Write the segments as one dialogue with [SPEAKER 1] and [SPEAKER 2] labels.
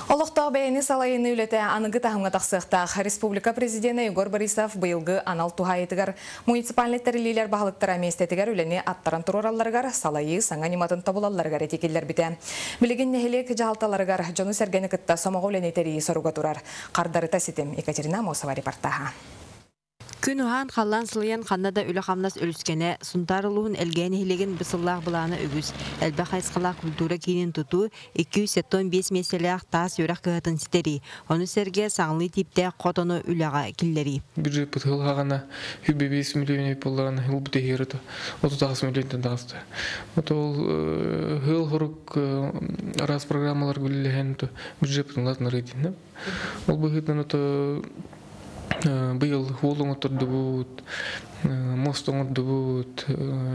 [SPEAKER 1] Олықтау бәйіні салайыны үлеті анығы тахымға тақсықтақ. Республика президенті Егор Борисов бұйылғы анал тухайытығар муниципальный тәрілейлер бағылықтыра местетігер үлені аттаран тұрораларғар салайы саңа нематын табылаларғар етекелер біте. Білеген нехелек жағалталарғар жоны сәргені күтті сомағы үлені тәрейі соруға тұрар. Қардары тәсетім Екатерина Мосова репортаға.
[SPEAKER 2] Күн ухан қаллан сылыян қаннада үлі қамнас өліскені, сұнтарылуын әлгәне хелеген бысыллақ бұланы өгіз. Әлбә қайсқалақ культура кейінен тұту 275 меселеақ тас өрақ кығатын ситери. Оны сәрге саңлы типте қотыны үліға келлери.
[SPEAKER 3] Бюджет бұтылғағана 5 миллион боллараны хыл бұты херіті. 39 миллионтен дағысты. Ол хыл ғұрық арас программалар көлілеген бюджет бұтылғатын рейтинді. Ол бұғытын быйыл холың отырды бұд, мост оңырды бұд,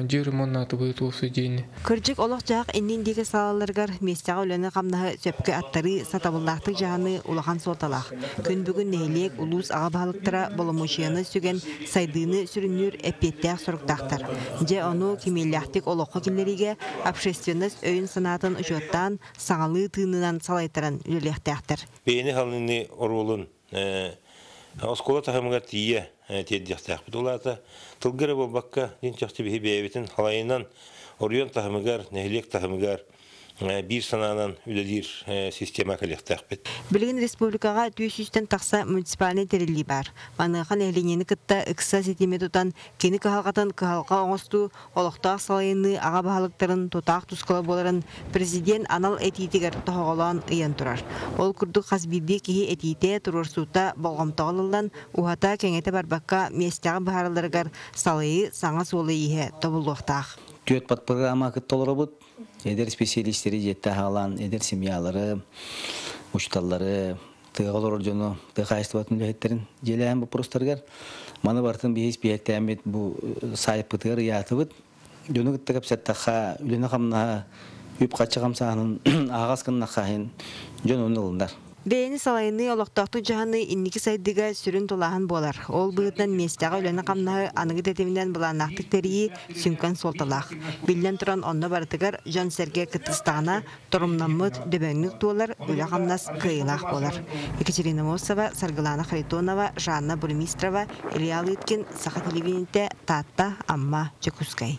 [SPEAKER 3] жері монаты бұйт осы дейіні.
[SPEAKER 2] Күрджік олық жақ эннендегі салаларғар местеға өлені қамнағы сөпкі аттары сатабыллақтық жағаны улахан соталақ. Күн бүгін нәйлек улус аға бағылықтыра болымышияны сөген сайдыны сүрінер әпеттәқ сұрықтақтар. Же оны кемелляқтық олыққа келлериге общественность өйін санатын ұшоттан саңалы тыынынан салайтыран үлелектәқтір.
[SPEAKER 4] Бейіні халыны оролын Оскола тахамгар тие теддяхтах бутулата тылгыры болбакка динчахты бихи бейбитин халайынан орион тахамгар нехлек тахамгар бир сананан үледир система калехтах бит.
[SPEAKER 2] Билген республикага 200-тен такса муниципальный терили бар. Маныхан элинени кытта ыкса сетеме тутан кени кахалгатан кахалга оңосту олоктак салайыны ага баалыктарын тутак тускала боларын президент анал этитигер тоголан ыян турар. Ол курдук хасбиби кихи этите турурсута болгомтоголлан ухата кеңете барбакка местага баараларгар салайы саңа солайы тобулуктак.
[SPEAKER 5] Түйет пат программа кыттолорбут. Эдер специалисттери жетті халан, эдер семьялары, учталлары, тыгалар оржону, тыгайсты батын үлеттерин желәйін бұл простаргар. Маны бартын бейс бейетті әмет бұл сайып бұтығыр яты бұд. Жону күтті көпсеттіға үлені қамна үп қатшы қамсағының ағас кынна қайын жон оны ұлындар.
[SPEAKER 2] Бейіні салайыны олықтақты жағаны инники сайдыға сүрін толағын болар. Ол бұғытнан местаға өлені қамнағы анығы дәтемінен бұланақтық тәрейі сүнкан солталақ. Білден тұран онны барытығар жан сәрге кіттістағына тұрымнамыд дөбәңнік туылар өлі қамнас қиылақ болар. Екатерина Мосова, Саргылана Харитонова, Жанна Бурмистрова, Илья Лыткин, Саха телевидениеде Татта Амма Чекускай.